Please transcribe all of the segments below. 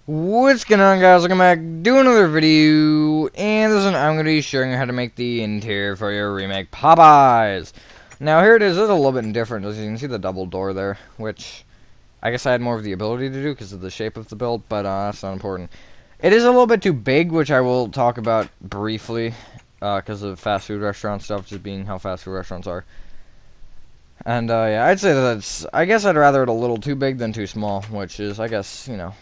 What's going on, guys? Welcome back to another video, and this one I'm going to be showing you how to make the interior for your remake Popeyes. Now here it is. It's a little bit different, as you can see the double door there, which I guess I had more of the ability to do because of the shape of the build, but that's not important. It is a little bit too big, which I will talk about briefly because of fast food restaurant stuff, just being how fast food restaurants are. And yeah, I'd say that's, I guess I'd rather it a little too big than too small, which is, I guess, you know,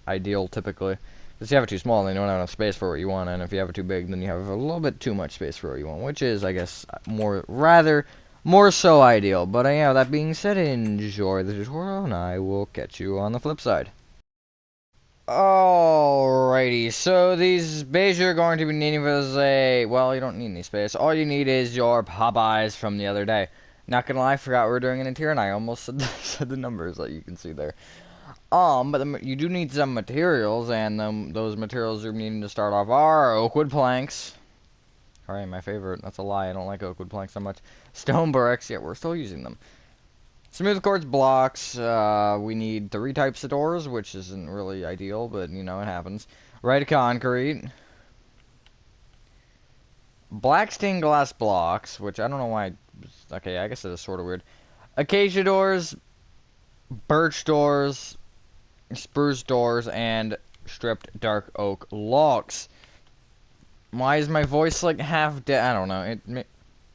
ideal typically. Because if you have it too small, then you don't have enough space for what you want, and if you have it too big, then you have a little bit too much space for what you want, which is, I guess, more so ideal. But yeah, that being said, enjoy the tutorial, and I will catch you on the flip side. Alrighty, so these space you're going to be needing is well, you don't need any space. All you need is your Popeyes from the other day. Not gonna lie, I forgot we were doing an interior, and I almost said the numbers that you can see there. But you do need some materials, and those materials you're needing to start off are oak wood planks. Alright, my favorite. That's a lie. I don't like oak wood planks so much. Stone bricks. Yeah, we're still using them. Smooth quartz blocks. We need 3 types of doors, which isn't really ideal, but, you know, it happens. Red concrete. Black stained glass blocks, which I don't know why. Okay, I guess it is sort of weird. Acacia doors. Birch doors. Spruce doors, and stripped dark oak logs. Why is my voice like half dead? I don't know.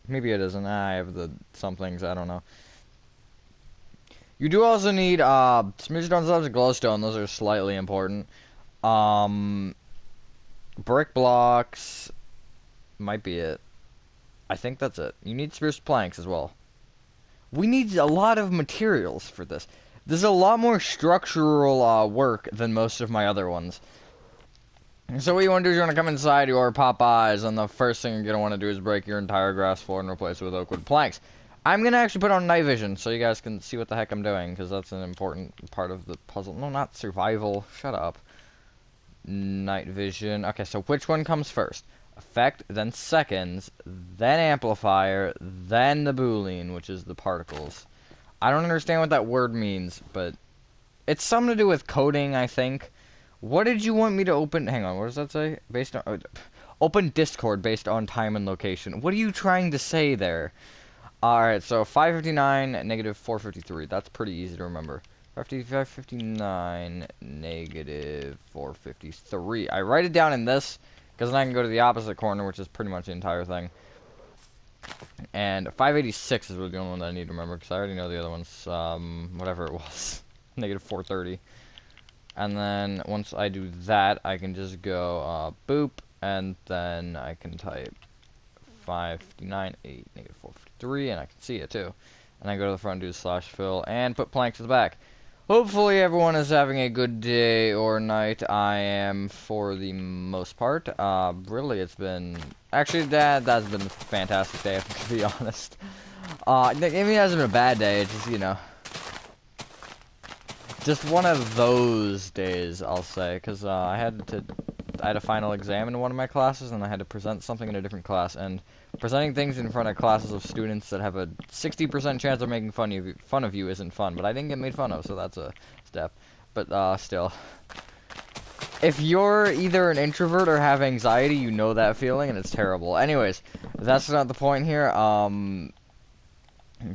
Maybe it isn't. I have some things. I don't know. You do also need smooth stone slabs and glowstone. Those are slightly important. Brick blocks might be it. I think that's it. You need spruce planks as well. We need a lot of materials for this. This is a lot more structural work than most of my other ones. So what you want to do is you want to come inside your Popeyes, and the first thing you're going to want to do is break your entire grass floor and replace it with oak wood planks. I'm going to actually put on night vision so you guys can see what the heck I'm doing, because that's an important part of the puzzle. No, not survival. Shut up. Night vision. Okay, so which one comes first? Effect, then seconds, then amplifier, then the boolean, which is the particles. I don't understand what that word means, but it's something to do with coding, I think. What did you want me to open? Hang on, what does that say? Based on open Discord based on time and location. What are you trying to say there? Alright, so 559, negative 453. That's pretty easy to remember. 559, negative 453. I write it down in this, because then I can go to the opposite corner, which is pretty much the entire thing. And 586 is really the only one that I need to remember, because I already know the other ones. Whatever it was. Negative 430. And then once I do that, I can just go boop, and then I can type 559, 8, negative 453, and I can see it too. And I go to the front, do slash fill, and put planks to the back. Hopefully everyone is having a good day or night. I am for the most part. Really, it's been... Actually, that's been a fantastic day, to be honest. I mean, it hasn't been a bad day, it's just, you know... Just one of those days, I'll say, because I had a final exam in one of my classes, and I had to present something in a different class, and presenting things in front of classes of students that have a 60% chance of making fun of you isn't fun, but I didn't get made fun of, so that's a step. But still, if you're either an introvert or have anxiety, you know that feeling, and it's terrible. Anyways, that's not the point here. The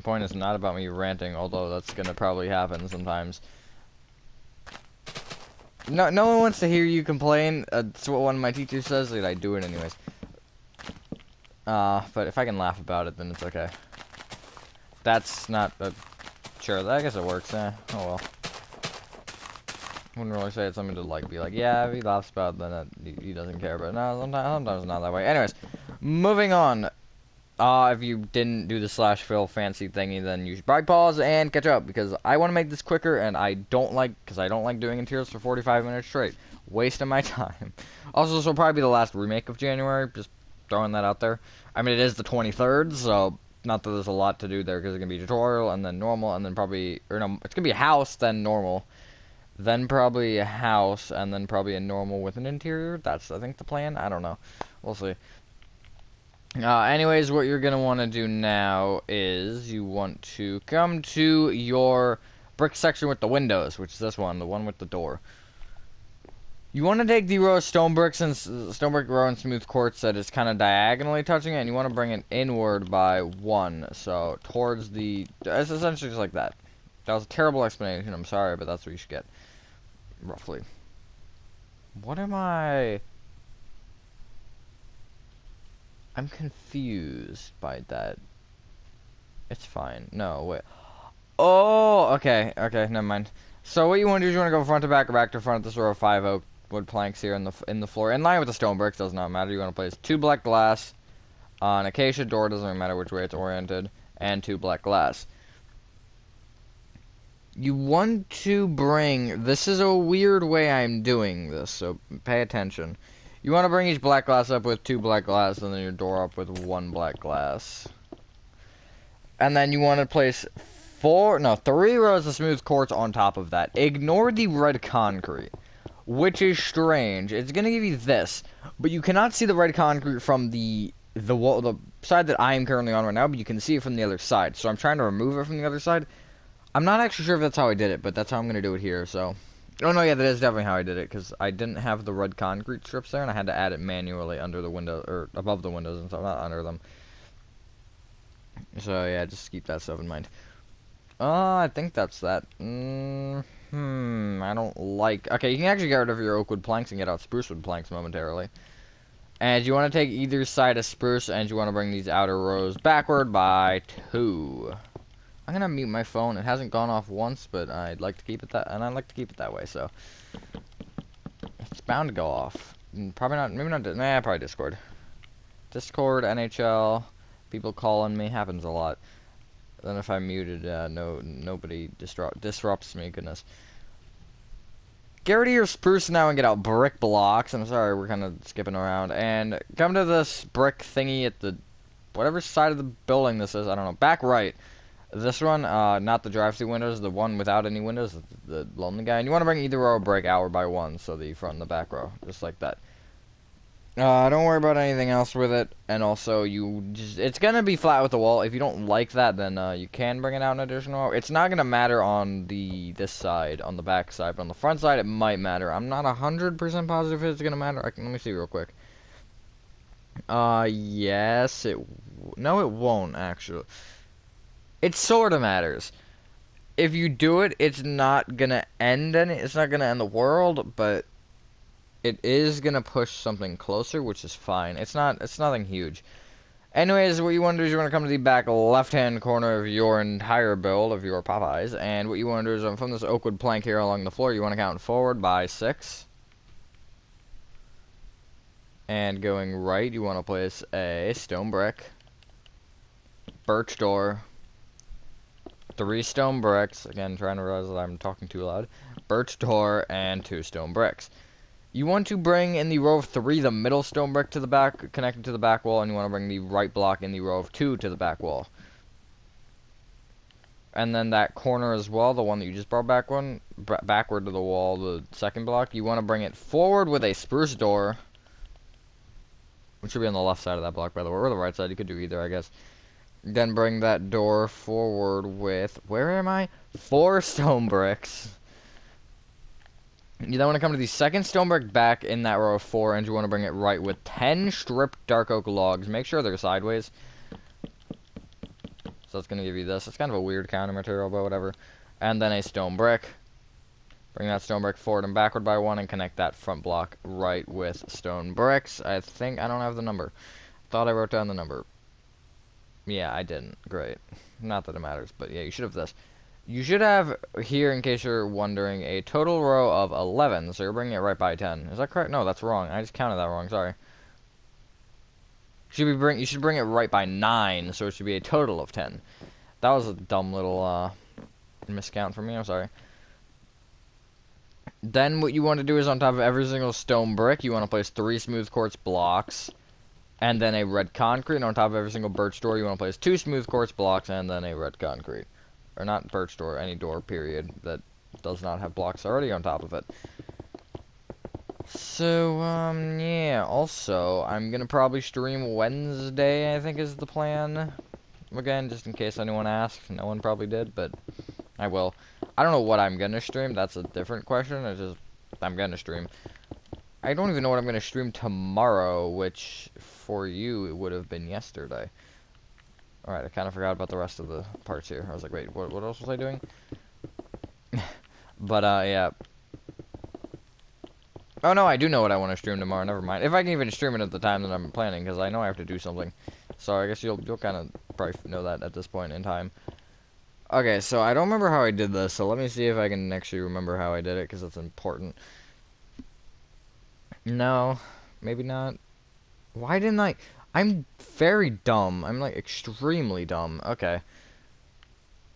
point is not about me ranting, although that's gonna probably happen sometimes. No one wants to hear you complain. That's what one of my teachers says, that I do it anyways. But if I can laugh about it, then it's okay. That's not sure, I guess it works, oh well. Wouldn't really say it's something to, like, be like, yeah, if he laughs about it, then he doesn't care, but no, sometimes not that way. Anyways, moving on. If you didn't do the slash fill fancy thingy, then you should probably pause and catch up, because I want to make this quicker, and I don't like doing interiors for 45 minutes straight. Wasting my time. Also, this will probably be the last remake of January, just throwing that out there. I mean, it is the 23rd, so not that there's a lot to do there, because it's going to be tutorial, and then normal, and then probably, or no, it's going to be a house, then normal, then probably a house, and then probably a normal with an interior. That's, I think, the plan. I don't know. We'll see. Anyways, what you're going to want to do now is you want to come to your brick section with the windows, which is this one, the one with the door. You want to take the row of stone bricks and stone brick row and smooth quartz that is kind of diagonally touching it, and you want to bring it inward by 1. So towards the, it's essentially just like that. That was a terrible explanation. I'm sorry, but that's what you should get, roughly. What am I? I'm confused by that. It's fine. No, wait. Oh, okay, okay, never mind. So what you want to do is you want to go front to back or back to front. This row of 5 oak wood planks here in the floor, in line with the stone bricks. Does not matter. You want to place 2 black glass, an acacia door. Doesn't really matter which way it's oriented, and 2 black glass. You want to bring. This is a weird way I'm doing this, so pay attention. You want to bring each black glass up with 2 black glass, and then your door up with 1 black glass. And then you want to place 3 rows of smooth quartz on top of that. Ignore the red concrete, which is strange. It's gonna give you this, but you cannot see the red concrete from the wall, the side that I am currently on right now. But you can see it from the other side. So I'm trying to remove it from the other side. I'm not actually sure if that's how I did it, but that's how I'm gonna do it here. So, oh no, yeah, that is definitely how I did it because I didn't have the red concrete strips there, and I had to add it manually under the window or above the windows and stuff, not under them. So yeah, just keep that stuff in mind. I think that's that. I don't like... Okay, you can actually get rid of your oak wood planks and get out spruce wood planks momentarily. And you want to take either side of spruce, and you want to bring these outer rows backward by 2. I'm going to mute my phone. It hasn't gone off once, but I'd like to keep it that... And I'd like to keep it that way, so... It's bound to go off. Probably not... Maybe not... Nah, probably Discord. Discord, NHL... People calling me. Happens a lot. Then if I'm muted, nobody disrupts me, goodness. Get rid of your spruce now and get out brick blocks. I'm sorry, we're kind of skipping around. And come to this brick thingy at the... whatever side of the building this is, I don't know. Back right. This one, not the drive-thru windows, the one without any windows, the lonely guy. And you want to bring either row of brick outward by 1, so the front and the back row, just like that. Don't worry about anything else with it, and also it's gonna be flat with the wall. If you don't like that, then you can bring it out an additional row. It's not gonna matter on this side, on the back side, but on the front side it might matter. I'm not 100% positive if it's gonna matter. Let me see real quick. Yes, no, it won't actually. It sort of matters. If you do it, it's not gonna end it's not gonna end the world, but it is gonna push something closer, which is fine. It's nothing huge. Anyways, what you want to do is you want to come to the back left-hand corner of your entire build of your Popeyes, and what you want to do is from this oak wood plank here along the floor, you want to count forward by 6. And going right, you want to place a stone brick, birch door, 3 stone bricks. Again, trying to realize that I'm talking too loud. Birch door and 2 stone bricks. You want to bring in the row of 3 the middle stone brick to the back, connected to the back wall, and you want to bring the right block in the row of 2 to the back wall. And then that corner as well, the one that you just brought backward to the wall, the second block, you want to bring it forward with a spruce door, which should be on the left side of that block, by the way, or the right side. You could do either, I guess. Then bring that door forward with, where am I? 4 stone bricks. You then want to come to the second stone brick back in that row of 4, and you want to bring it right with 10 stripped dark oak logs. Make sure they're sideways. So that's going to give you this. It's kind of a weird counter material, but whatever. And then a stone brick. Bring that stone brick forward and backward by 1, and connect that front block right with stone bricks. I think I don't have the number. Thought I wrote down the number. Yeah, I didn't. Great. Not that it matters, but yeah, you should have this. You should have here, in case you're wondering, a total row of 11, so you're bringing it right by 10. Is that correct? No, that's wrong. I just counted that wrong, sorry. You should bring it right by 9, so it should be a total of 10. That was a dumb little miscount for me, I'm sorry. Then what you want to do is on top of every single stone brick, you want to place 3 smooth quartz blocks, and then a red concrete, and on top of every single birch door, you want to place 2 smooth quartz blocks, and then a red concrete. Or not birch door, any door, period, that does not have blocks already on top of it. So, yeah, also, I'm gonna probably stream Wednesday, I think is the plan. Again, just in case anyone asked. No one probably did, but I will. I don't know what I'm gonna stream, that's a different question, it's just, I'm gonna stream. I don't even know what I'm gonna stream tomorrow, which for you it would have been yesterday. Alright, I kind of forgot about the rest of the parts here. I was like, wait, what else was I doing? But, yeah. Oh, no, I do know what I want to stream tomorrow. Never mind. If I can even stream it at the time that I'm planning, because I know I have to do something. So I guess you'll kind of probably know that at this point in time. Okay, so I don't remember how I did this, so let me see if I can actually remember how I did it, because that's important. No, maybe not. Why didn't I? I'm very dumb. I'm, like, extremely dumb. Okay.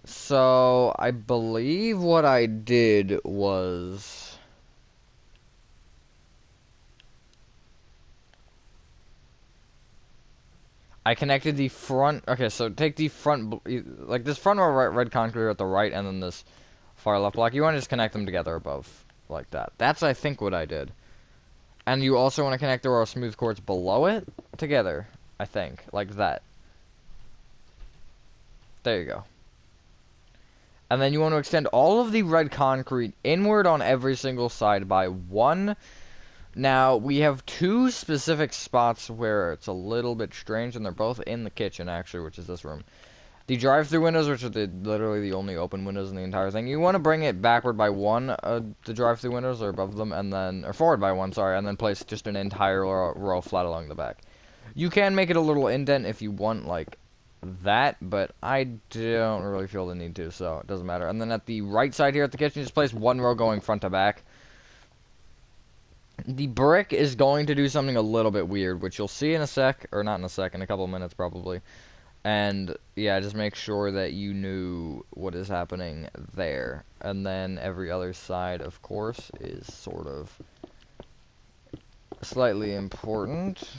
So, I believe what I did was... I connected the front... Okay, so take the front... Like, this front row red concrete at the right, and then this far left block. You want to just connect them together above. Like that. That's, I think, what I did. And you also want to connect the row of smooth quartz below it together. I think. Like that. There you go. And then you want to extend all of the red concrete inward on every single side by 1. Now, we have 2 specific spots where it's a little bit strange, and they're both in the kitchen, actually, which is this room. The drive-through windows, which are literally the only open windows in the entire thing, you want to bring it backward by 1, the drive-through windows, or above them, and then, or forward by 1, sorry, and then place just an entire row flat along the back. You can make it a little indent if you want, like, that, but I don't really feel the need to, so it doesn't matter. And then at the right side here at the kitchen, just place 1 row going front to back. The brick is going to do something a little bit weird, which you'll see in a sec, or not in a sec, in a couple of minutes probably. And, yeah, just make sure that you knew what is happening there. And then every other side, of course, is sort of slightly important.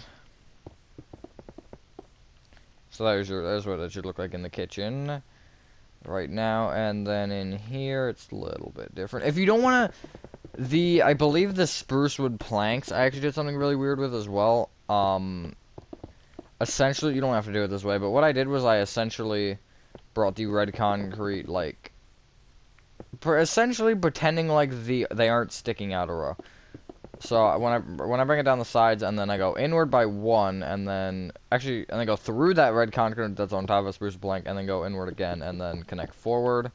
So there's what it should look like in the kitchen right now. And then in here, it's a little bit different. If you don't want to... I believe the spruce wood planks, I actually did something really weird with as well. Essentially, you don't have to do it this way, but what I did was I essentially brought the red concrete, like, essentially pretending like they aren't sticking out a row. So when I bring it down the sides, and then I go inward by 1, and then go through that red concrete that's on top of a spruce plank, and then go inward again, and then connect forward.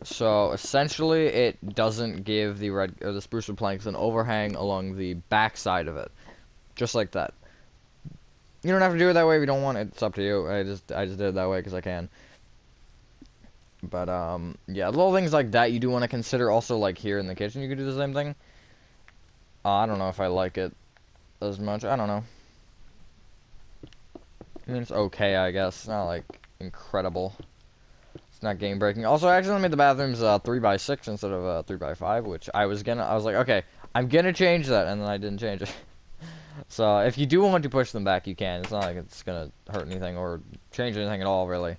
So essentially, it doesn't give the spruce wood planks an overhang along the back side of it, just like that. You don't have to do it that way if you don't want it. It's up to you. I just did it that way because I can. But yeah, little things like that you do want to consider. Also, like here in the kitchen, you could do the same thing. I don't know if I like it as much. I don't know. I mean, it's okay, I guess. It's not like incredible. It's not game breaking. Also, I accidentally made the bathrooms 3x6 instead of 3x5, which I was like, okay, I'm gonna change that, and then I didn't change it. So, if you do want to push them back, you can. It's not like it's gonna hurt anything or change anything at all, really.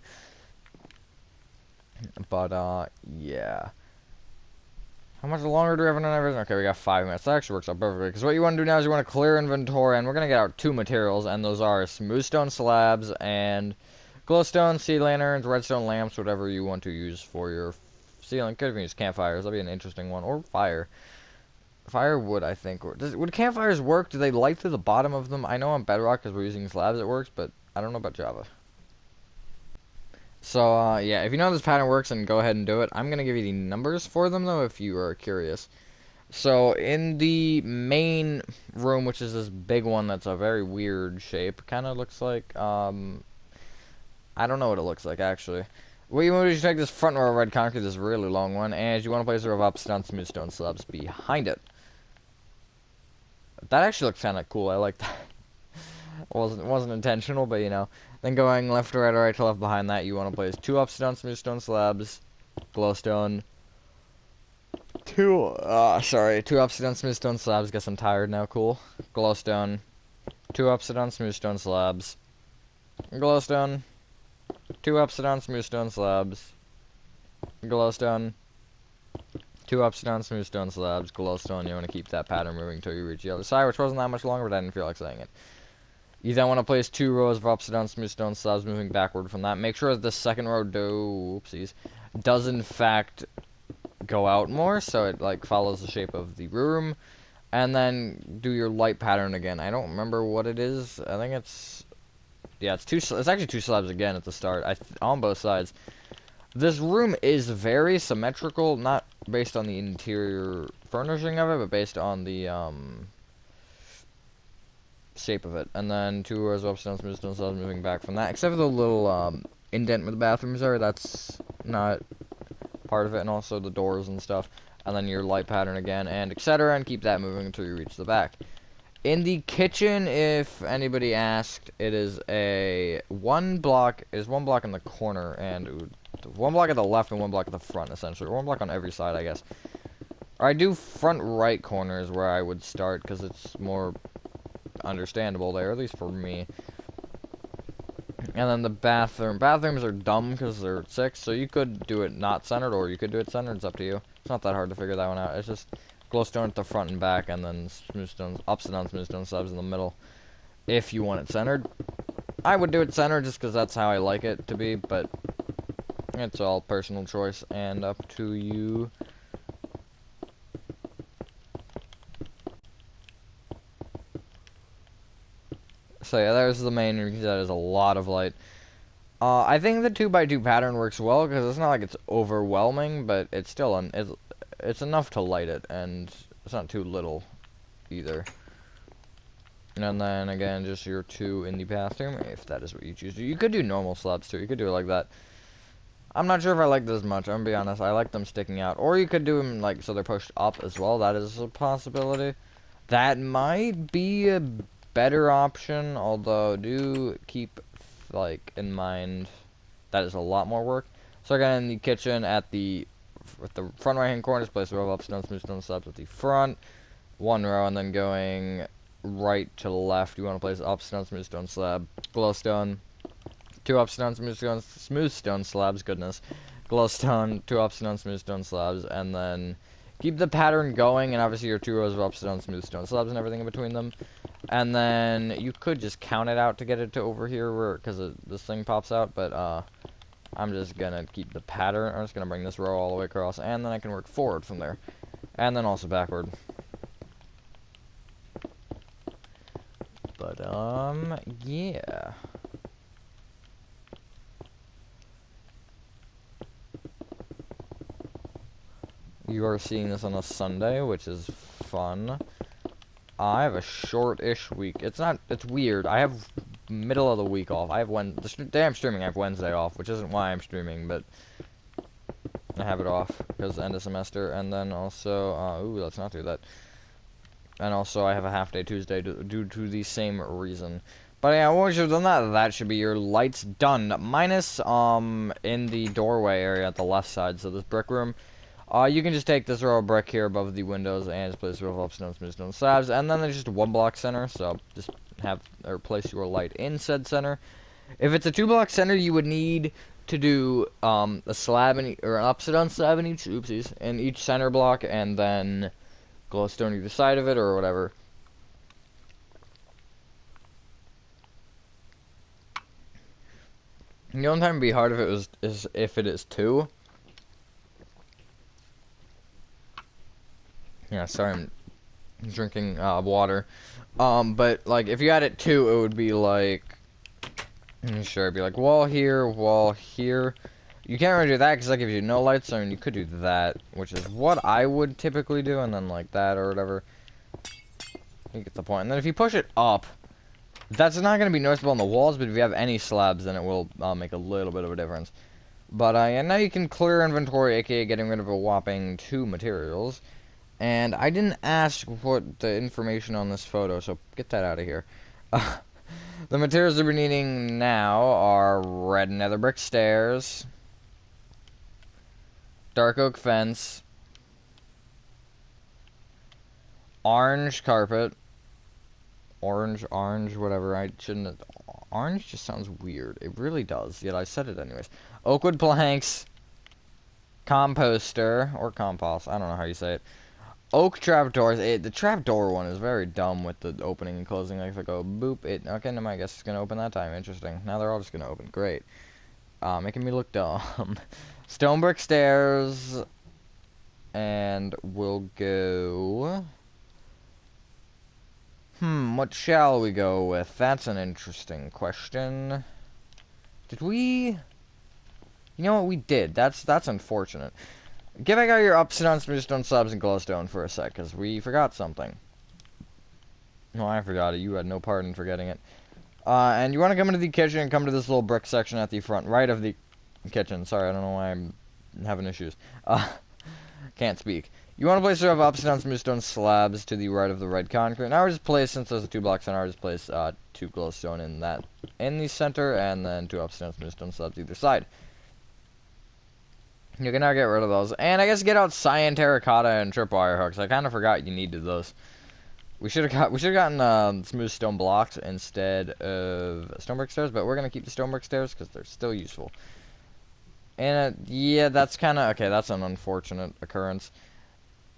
But, yeah. How much longer do we have on everything? Okay, we got 5 minutes. That actually works out perfectly. Because what you want to do now is you want to clear inventory, and we're gonna get our 2 materials, and those are smooth stone slabs and glowstone, sea lanterns, redstone lamps, whatever you want to use for your ceiling. Could even use campfires. That'd be an interesting one. Or fire. Firewood, I think. Would campfires work? Do they light through the bottom of them? I know on Bedrock, because we're using slabs, it works, but I don't know about Java. So, yeah, if you know how this pattern works, then go ahead and do it. I'm going to give you the numbers for them, though, if you are curious. So, in the main room, which is this big one that's a very weird shape, kind of looks like, I don't know what it looks like, actually. What you want to do is take this front row of red concrete, this really long one, and you want to place a row of upstone smooth stone slabs behind it. That actually looks kind of cool. I like that. Wasn't intentional, but you know. Then going left to right or right to left behind that, you want to place 2 upstone smooth stone slabs, glowstone. 2 upstone smooth stone slabs. Guess I'm tired now. Cool. Glowstone. 2 upstone smooth stone slabs. Glowstone. 2 upstone smooth stone slabs. Glowstone. 2 upstone smooth stone slabs. Glowstone. You want to keep that pattern moving until you reach the other side, which wasn't that much longer, but I didn't feel like saying it. You then want to place 2 rows of upside smooth stone slabs moving backward from that. Make sure that the second row does in fact go out more, so it like follows the shape of the room. And then do your light pattern again. I don't remember what it is. I think it's... Yeah, it's actually 2 slabs again at the start. On both sides. This room is very symmetrical, not based on the interior furnishing of it, but based on the shape of it. And then 2 rows of upstairs, smooth stone slabs moving back from that. Except for the little indent where the bathrooms are, that's not part of it, and also the doors and stuff. And then your light pattern again, and etc. And keep that moving until you reach the back. In the kitchen, if anybody asked, it is one block in the corner, and 1 block at the left and 1 block at the front, essentially. Or 1 block on every side, I guess. Or I do front right corners where I would start, because it's more understandable there, at least for me. And then the bathroom. Bathrooms are dumb because they're 6, so you could do it not centered, or you could do it centered. It's up to you. It's not that hard to figure that one out. It's just glowstone at the front and back, and then smooth stones, ups and down smooth stone slabs in the middle. If you want it centered, I would do it centered just because that's how I like it to be. But it's all personal choice and up to you. So yeah, there's the main. That is a lot of light. I think the 2x2 pattern works well because it's not like it's overwhelming, but it's still it's enough to light it, and it's not too little either. And then again, just your 2 in the bathroom, if that is what you choose to do. You could do normal slabs too. You could do it like that. I'm not sure if I like this much. I'm gonna be honest. I like them sticking out, or you could do them like so they're pushed up as well. That is a possibility. That might be a better option, although do keep like in mind that is a lot more work. So again, in the kitchen at the front right hand corner, just place a row of upstone smooth stone slabs at the front, 1 row, and then going right to left, you want to place upstone smooth stone slab, glowstone, 2 upstone smooth stone slabs, goodness, glowstone, 2 upstone smooth stone slabs, and then keep the pattern going, and obviously your 2 rows of upstone smooth stone slabs and everything in between them. And then you could just count it out to get it to over here, where because this thing pops out. But I'm just gonna keep the pattern. I'm just gonna bring this row all the way across, and then I can work forward from there, and then also backward. But yeah. You are seeing this on a Sunday, which is fun. I have a short-ish week. It's weird. I have middle of the week off. I have the day I'm streaming, I have Wednesday off, which isn't why I'm streaming, but I have it off because end of semester. And then also, ooh, let's not do that. And also, I have a half day Tuesday due to the same reason. But yeah, once you've done that, that should be your lights done. Minus, in the doorway area at the left side, so this brick room. You can just take this row of brick here above the windows and just place a row of upstone, smooth stone slabs, and then there's just a 1 block center, so just place your light in said center. If it's a 2 block center, you would need to do a slab or an upside down slab in each center block, and then glowstone either side of it or whatever. The only time it'd be hard is if it is 2. Yeah, sorry, I'm drinking water. But like if you had it 2, it would be like, sure, it'd be like wall here, wall here. You can't really do that because that gives you no lights. I mean, you could do that, which is what I would typically do, and then like that or whatever. You get the point. And then if you push it up, that's not going to be noticeable on the walls, but if you have any slabs, then it will make a little bit of a difference. But and now you can clear inventory, aka getting rid of a whopping 2 materials. And I didn't ask what the information on this photo, so get that out of here. The materials that we're needing now are red nether brick stairs, dark oak fence, orange carpet, orange, whatever. I shouldn't. Orange just sounds weird. It really does. Yet I said it anyways. Oakwood planks, composter or compost. I don't know how you say it. Oak trapdoors. The trapdoor one is very dumb with the opening and closing. Like if I go boop, okay, no, I guess it's gonna open that time. Interesting. Now they're all just gonna open. Great. Making me look dumb. Stone brick stairs, and we'll go What shall we go with? That's an interesting question. Did we... You know what, we did. That's unfortunate. Get back out your upside-down, smoothstone, subs, and glowstone for a sec, because we forgot something. No, I forgot it. You had no part in forgetting it. And you want to come into the kitchen and come to this little brick section at the front right of the kitchen. Sorry, I don't know why I'm having issues. Can't speak. You want to place sort of upside-down smoothstone slabs to the right of the red concrete. Now, I just place, since there's 2 blocks in, I just place 2 glowstone in the center, and then 2 upside-down smoothstone slabs either side. You can now get rid of those. And I guess get out cyan, terracotta, and tripwire hooks. I kind of forgot you needed those. We should have gotten smooth stone blocks instead of stonebrick stairs, but we're gonna keep the stonebrick stairs because they're still useful. And yeah, that's kind of okay. That's an unfortunate occurrence.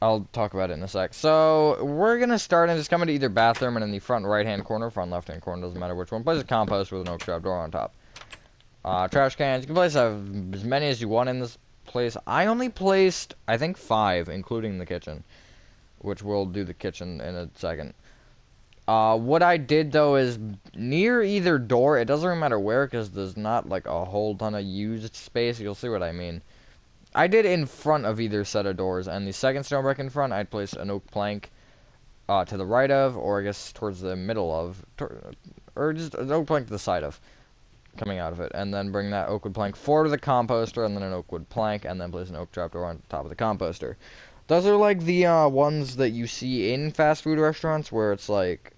I'll talk about it in a sec. So we're gonna start and just come into either bathroom and in the front right-hand corner, front left-hand corner, doesn't matter which one. Place a compost with an oak trap door on top. Trash cans. You can place as many as you want in this place. I only placed, I think, 5, including the kitchen, which we'll do the kitchen in a second. What I did, though, is near either door, it doesn't really matter where, because there's not, like, a whole ton of used space. You'll see what I mean. I did in front of either set of doors, and the second stone brick in front, I'd place an oak plank to the right of, or I guess towards the middle of, or just an oak plank to the side of, coming out of it, and then bring that oak wood plank forward to the composter, and then an oak wood plank, and then place an oak trapdoor on top of the composter. Those are like the ones that you see in fast food restaurants where it's like,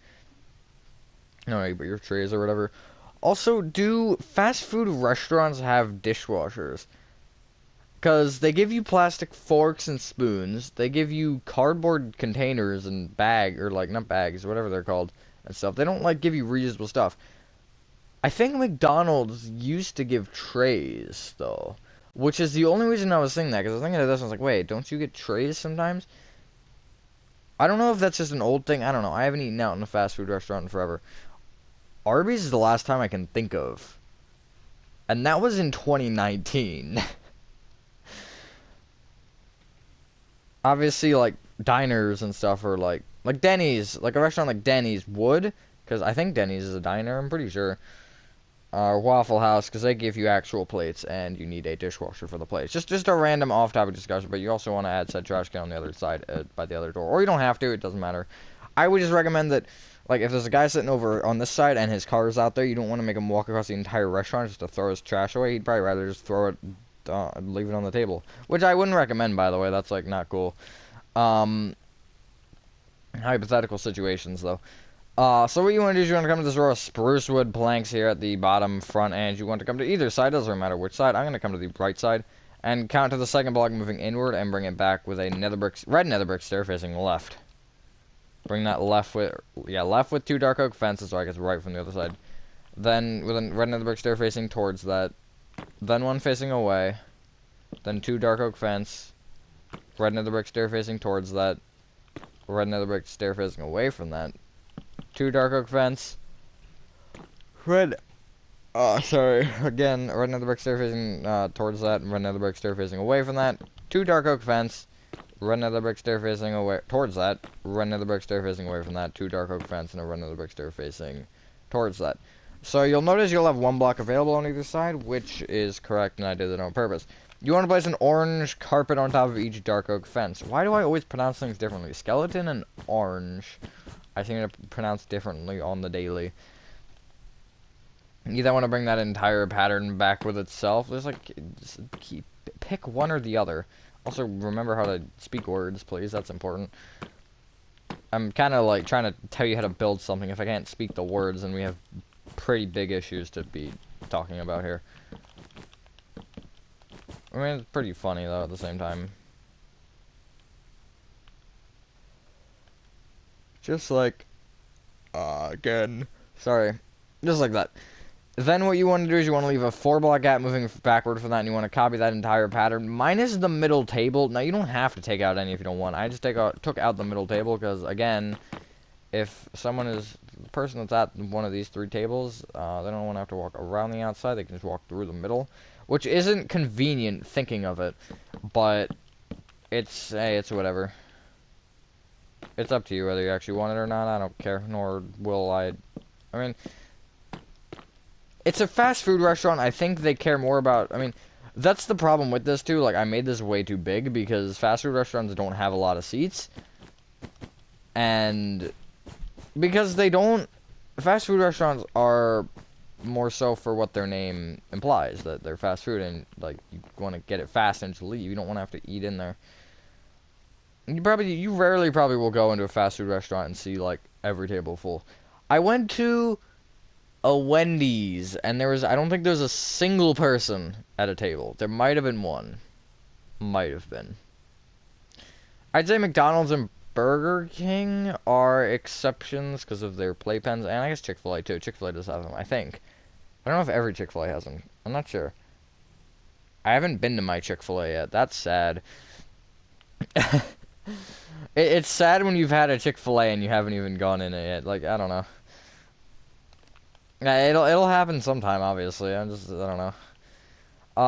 no, you put your trays or whatever. Also, do fast food restaurants have dishwashers? Because they give you plastic forks and spoons, they give you cardboard containers and or like, not bags, whatever they're called, and stuff. They don't, like, give you reusable stuff. I think McDonald's used to give trays, though. Which is the only reason I was thinking that, because I was thinking of this, and I was like, wait, don't you get trays sometimes? I don't know if that's just an old thing, I don't know. I haven't eaten out in a fast food restaurant in forever. Arby's is the last time I can think of. And that was in 2019. Obviously, like, diners and stuff are like Denny's, like a restaurant like Denny's would, because I think Denny's is a diner, I'm pretty sure. Waffle House, because they give you actual plates, and you need a dishwasher for the plates. Just a random off-topic discussion, but you also want to add said trash can on the other side, by the other door. Or you don't have to, it doesn't matter. I would just recommend that, like, if there's a guy sitting over on this side, and his car is out there, you don't want to make him walk across the entire restaurant just to throw his trash away. He'd probably rather just throw it, leave it on the table. Which I wouldn't recommend, by the way, that's, like, not cool. Hypothetical situations, though. So what you want to do is you want to come to this row of spruce wood planks here at the bottom front, and you want to come to either side, doesn't matter which side. I'm going to come to the right side, and count to the second block moving inward, and bring it back with a red nether brick stair facing left. Bring that left with 2 dark oak fences, so I guess right from the other side. Then with a red nether brick stair facing towards that, then one facing away, then 2 dark oak fence, red nether brick stair facing towards that, red nether brick stair facing away from that, 2 dark oak fence, red nether brick stair facing towards that, red nether brick stair facing away from that, 2 dark oak fence, red nether brick stair facing away towards that, red nether brick stair facing away from that, 2 dark oak fence, and a red nether brick stair facing towards that. So you'll notice you'll have 1 block available on either side, which is correct, and I did it on purpose. You want to place an orange carpet on top of each dark oak fence. Why do I always pronounce things differently? Skeleton and orange, I think they're pronounced differently on the daily. You then want to bring that entire pattern back with itself. There's like, pick one or the other. Also, remember how to speak words, please. That's important. I'm kind of like trying to tell you how to build something. If I can't speak the words, then we have pretty big issues to be talking about here. I mean, it's pretty funny, though, at the same time. Just like, again, sorry, just like that. Then what you want to do is you want to leave a 4-block gap moving backward from that, and you want to copy that entire pattern, minus the middle table. Now, you don't have to take out any if you don't want. I just took out the middle table, because, again, if someone is, the person that's at one of these 3 tables, they don't want to have to walk around the outside, they can just walk through the middle, which isn't convenient thinking of it, but it's, hey, it's whatever. It's up to you whether you actually want it or not. I don't care, nor will I. I mean, it's a fast food restaurant. I think they care more about. I mean, that's the problem with this too. Like, I made this way too big because fast food restaurants don't have a lot of seats, and because they don't. Fast food restaurants are more so for what their name implies, that they're fast food, and like you want to get it fast and just leave. You don't want to have to eat in there. You rarely probably will go into a fast food restaurant and see like every table full. I went to a Wendy's and I don't think there was a single person at a table. There might have been one. Might have been. I'd say McDonald's and Burger King are exceptions because of their playpens, and I guess Chick-fil-A too. Chick-fil-A does have them, I think. I don't know if every Chick-fil-A has them. I'm not sure. I haven't been to my Chick-fil-A yet. That's sad. It's sad when you've had a Chick-fil-A and you haven't even gone in it yet. Like, I don't know. Yeah, it'll happen sometime, obviously. I don't know.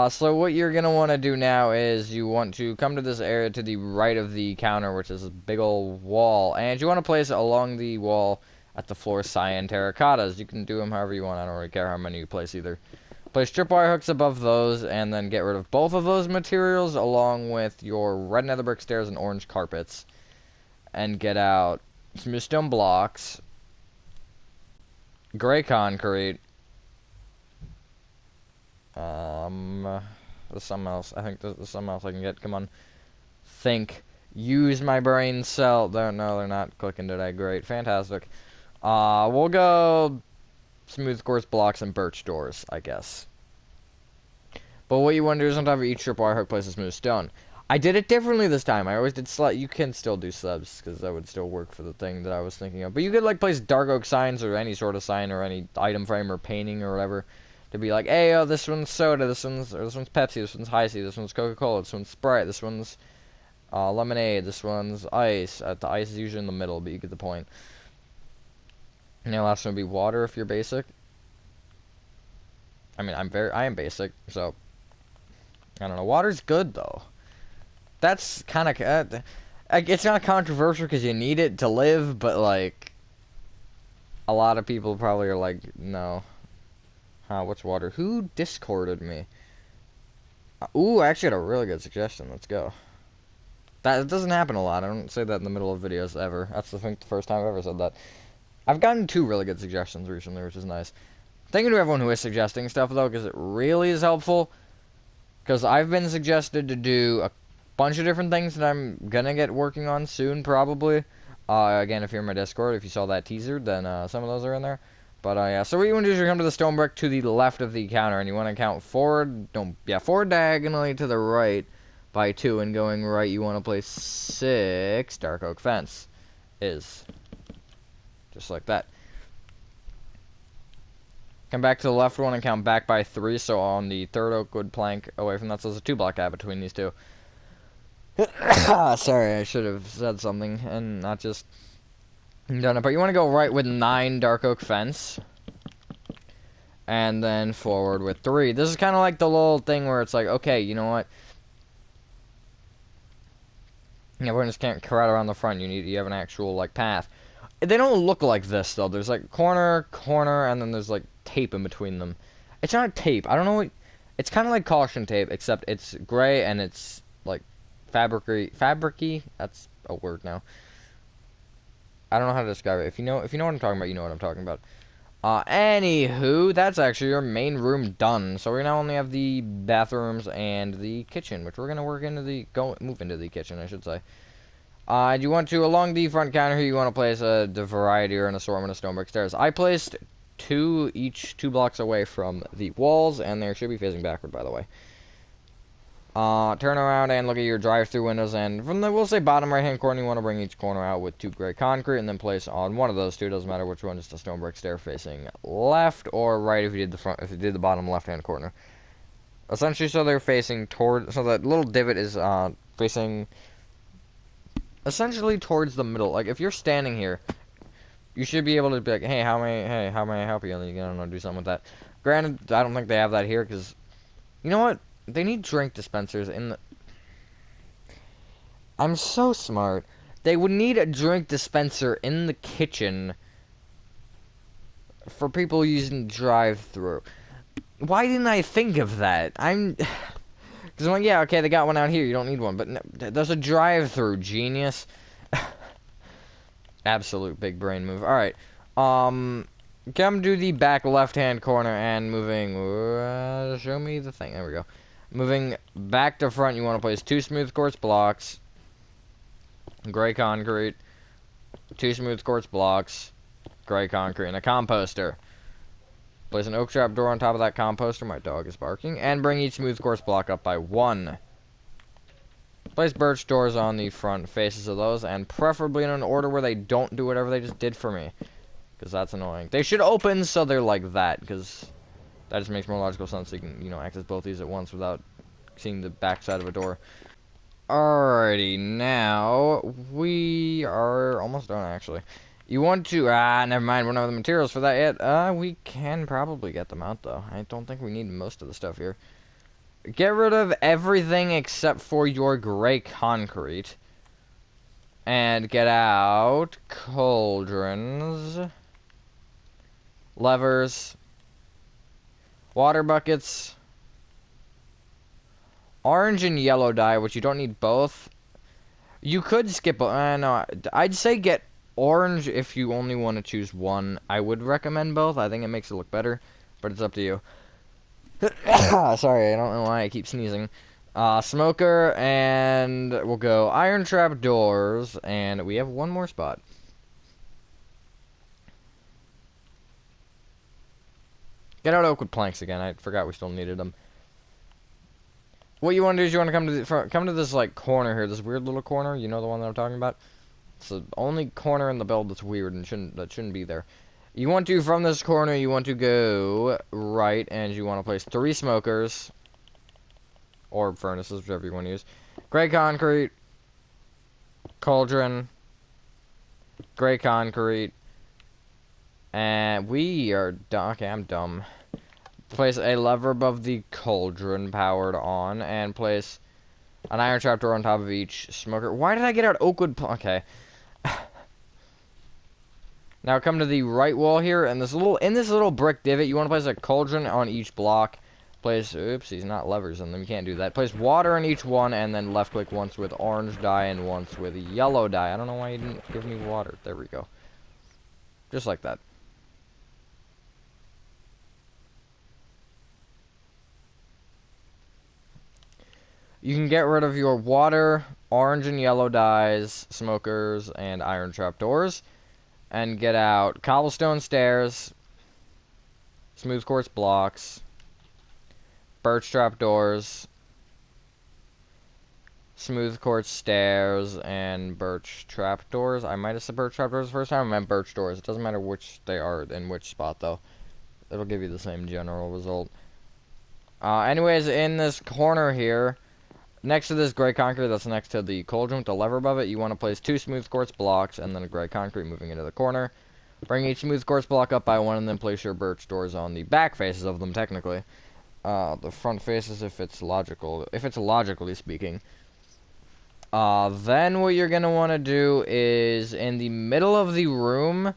So what you're gonna want to do now is you want to come to this area to the right of the counter, which is a big old wall, and you want to place it along the wall at the floor cyan terracottas. You can do them however you want. I don't really care how many you place either. Place tripwire hooks above those, and then get rid of both of those materials along with your red nether brick stairs and orange carpets, and get out some stone blocks, gray concrete. There's something else. I think there's something else I can get. Come on. Think. Use my brain cell. No, they're not clicking today. Great. Fantastic. We'll go smooth quartz blocks and birch doors, I guess. But what you want to do is on top of each tripwire hook, place a smooth stone. I did it differently this time. I always did slab. You can still do slabs, because that would still work for the thing that I was thinking of. But you could, like, place dark oak signs or any sort of sign or any item frame or painting or whatever. To be like, hey, oh, this one's soda, this one's Pepsi, this one's Hi-C, this one's Coca-Cola, this one's Sprite, this one's lemonade, this one's ice. The ice is usually in the middle, but you get the point. And the last one would be water if you're basic. I mean, I am basic, so I don't know. Water's good though. That's kind of it's not controversial because you need it to live, but like a lot of people probably are like, no. What's water? Who discorded me? Ooh, I actually had a really good suggestion. Let's go. That doesn't happen a lot. I don't say that in the middle of videos ever. That's I think the first time I've ever said that. I've gotten 2 really good suggestions recently, which is nice. Thank you to everyone who is suggesting stuff though, because it really is helpful. Because I've been suggested to do a bunch of different things that I'm gonna get working on soon, probably. Again, if you're in my Discord, if you saw that teaser, then some of those are in there. But, yeah, so what you want to do is you come to the stone brick to the left of the counter, and you want to count forward diagonally to the right by 2, and going right, you want to place 6 dark oak fence. Just like that. Come back to the left one and count back by 3, so on the 3rd oak wood plank away from that, so there's a 2-block gap between these two. Sorry, I should have said something, and not just... done it, but you want to go right with 9 dark oak fence, and then forward with 3. This is kind of like the little thing where it's like, okay, you know what? Yeah, we just can't cut around the front. You have an actual like path. They don't look like this though. There's like corner, and then there's like tape in between them. It's not tape. I don't know what. It's kind of like caution tape, except it's gray and it's like fabricy. That's a word now. I don't know how to describe it. If you know what I'm talking about, you know what I'm talking about. Anywho, that's actually your main room done. So we now only have the bathrooms and the kitchen, which we're gonna move into the kitchen, I should say. You want to, along the front counter here, you want to place the variety or an assortment of stone brick stairs. I placed 2 each 2 blocks away from the walls, and they should be facing backward, by the way. Turn around and look at your drive-through windows, and from the, we'll say bottom right-hand corner, you want to bring each corner out with 2 gray concrete, and then place on one of those 2, doesn't matter which one, just a stone brick stair facing left or right if you did the front, if you did the bottom left-hand corner. Essentially, so they're facing toward, so that little divot is, facing essentially towards the middle. Like, if you're standing here, you should be able to be like, hey, how may I help you? And then you can, I don't know, do something with that. Granted, I don't think they have that here, because, you know what? They need drink dispensers in the... I'm so smart. They would need a drink dispenser in the kitchen for people using drive-through. Why didn't I think of that? Because I'm like, yeah, okay, they got one out here. You don't need one, but no, there's a drive-through, genius. Absolute big brain move. All right, come to the back left-hand corner and moving. Show me the thing. There we go. Moving back to front, you want to place 2 smooth quartz blocks, gray concrete, 2 smooth quartz blocks, gray concrete, and a composter. Place an oak trap door on top of that composter. My dog is barking. And bring each smooth quartz block up by 1. Place birch doors on the front faces of those, and preferably in an order where they don't do whatever they just did for me. Because that's annoying. They should open so they're like that, because that just makes more logical sense. So you can, access both these at once without seeing the backside of a door. Alrighty, now we are almost done, actually. You want to, never mind, we don't have the materials for that yet. We can probably get them out, though. I don't think we need most of the stuff here. Get rid of everything except for your gray concrete. And get out cauldrons, levers, water buckets, orange and yellow dye, which you don't need both. You could skip, no, I'd say get orange if you only want to choose one. I would recommend both. I think it makes it look better, but it's up to you. Sorry, I don't know why I keep sneezing. Smoker, and we'll go iron trap doors, and we have one more spot. Get out oak wood planks again. I forgot we still needed them. What you want to do is you want to come to this like corner here, this weird little corner. You know the one that I'm talking about? It's the only corner in the build that's weird and shouldn't be there. You want to, from this corner, you want to go right, and you want to place 3 smokers, or furnaces, whichever you want to use. Gray concrete, cauldron, gray concrete, and we are done. Okay, I'm dumb. Place a lever above the cauldron powered on, and place an iron trapdoor on top of each smoker. Why did I get out oakwood? Okay. Now come to the right wall here, and in this little brick divot, you want to place a cauldron on each block. Place, oopsies, not levers in them, you can't do that. Place water in each one, and then left click once with orange dye and once with yellow dye. I don't know why you didn't give me water. There we go. Just like that. You can get rid of your water, orange and yellow dyes, smokers, and iron trapdoors. And get out cobblestone stairs, smooth quartz blocks, birch trapdoors, smooth quartz stairs, and birch trapdoors. I might have said birch trapdoors the first time. I meant birch doors. It doesn't matter which they are in which spot, though. It'll give you the same general result. Anyways, in this corner here, next to this gray concrete that's next to the cauldron with the lever above it, you want to place 2 smooth quartz blocks and then a gray concrete moving into the corner. Bring each smooth quartz block up by 1 and then place your birch doors on the back faces of them, technically. The front faces if it's logically speaking. Then what you're going to want to do is, in the middle of the room,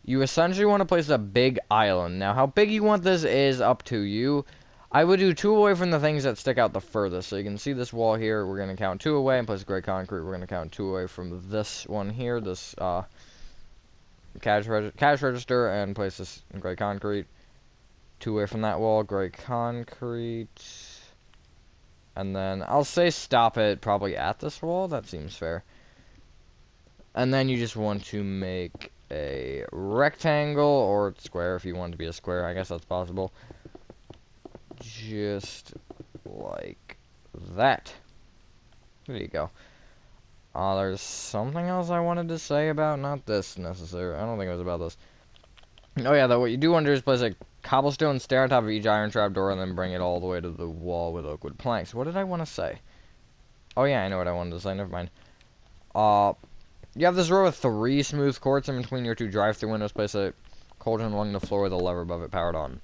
you essentially want to place a big island. Now, how big you want this is up to you. I would do 2 away from the things that stick out the furthest. So you can see this wall here, we're going to count 2 away, and place gray concrete, we're going to count 2 away from this one here, this, cash register, and place this in gray concrete. 2 away from that wall, gray concrete. And then I'll say stop it probably at this wall. That seems fair. And then you just want to make a rectangle or square if you want it to be a square. I guess that's possible. Just like that. There you go. There's something else I wanted to say about, not this necessarily. I don't think it was about this. Oh yeah, though, what you do want to do is place a cobblestone stair on top of each iron trapdoor and then bring it all the way to the wall with oak wood planks. What did I want to say? Oh yeah, I know what I wanted to say. Never mind. You have this row of 3 smooth quartz in between your 2 drive-through windows. Place a cauldron along the floor with a lever above it powered on.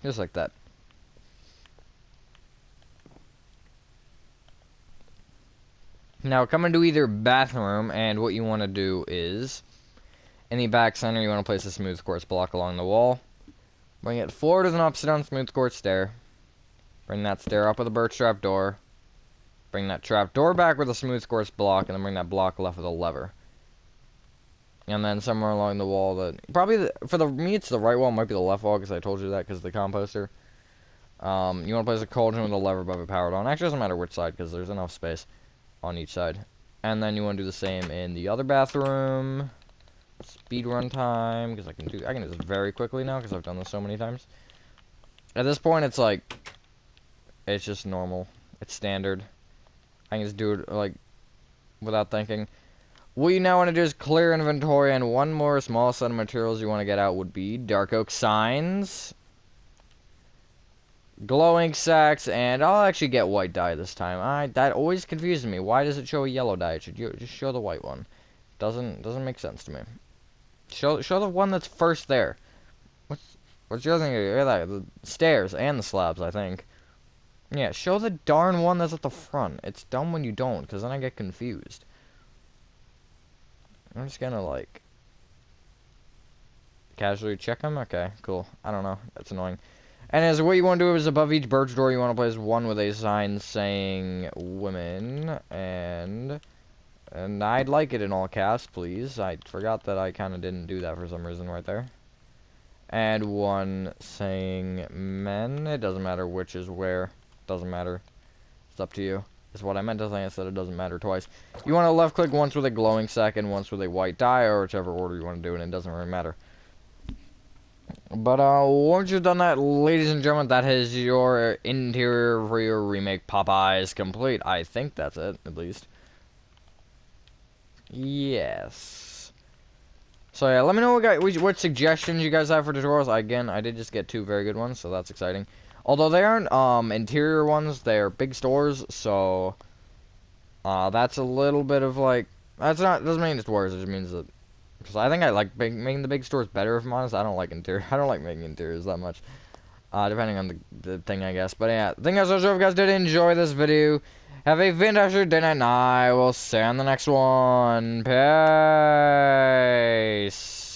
Just like that. Now come into either bathroom, and what you want to do is, in the back center, you want to place a smooth quartz block along the wall. Bring it forward as an upside down smooth quartz stair. Bring that stair up with a birch trap door. Bring that trap door back with a smooth quartz block, and then bring that block left with a lever. And then somewhere along the wall, probably for me it's the right wall, might be the left wall because I told you that because of the composter. You want to place a cauldron with a lever above it powered on. Actually, it doesn't matter which side because there's enough space on each side. And then you want to do the same in the other bathroom. Speed run time because I can do this very quickly now because I've done this so many times. At this point, it's like it's just normal. It's standard. I can just do it like without thinking. What you now want to do is clear inventory, and one more small set of materials you want to get out would be dark oak signs, glowing sacks, and I'll actually get white dye this time. That always confuses me. Why does it show a yellow dye? It should just show the white one. Doesn't make sense to me. Show the one that's first there. What's the other thing? The stairs and the slabs, I think. Yeah, show the darn one that's at the front. It's dumb when you don't, because then I get confused. I'm just gonna, like, casually check them? Okay, cool. I don't know. That's annoying. And as what you want to do is above each birch door, you want to place one with a sign saying women, and I'd like it in all caps, please. I forgot that I kind of didn't do that for some reason right there. And one saying men. It doesn't matter which is where. Doesn't matter. It's up to you. Is what I meant to say. I said it doesn't matter twice. You want to left click once with a glowing sack and once with a white dye, or whichever order you want to do it in. It doesn't really matter. But once you've done that, ladies and gentlemen, that is your interior rear remake Popeyes complete. I think that's it, at least. Yes. So yeah, let me know what suggestions you guys have for tutorials. Again, I did just get 2 very good ones, so that's exciting. Although they aren't interior ones, they're big stores, so that's a little bit of like doesn't mean it's worse. It just means that because I think I like making the big stores better. If I'm honest, I don't like interior. I don't like making interiors that much. Depending on the thing, I guess. But yeah, I think that's all. If you guys did enjoy this video, have a fantastic day and I will see you on the next one. Peace.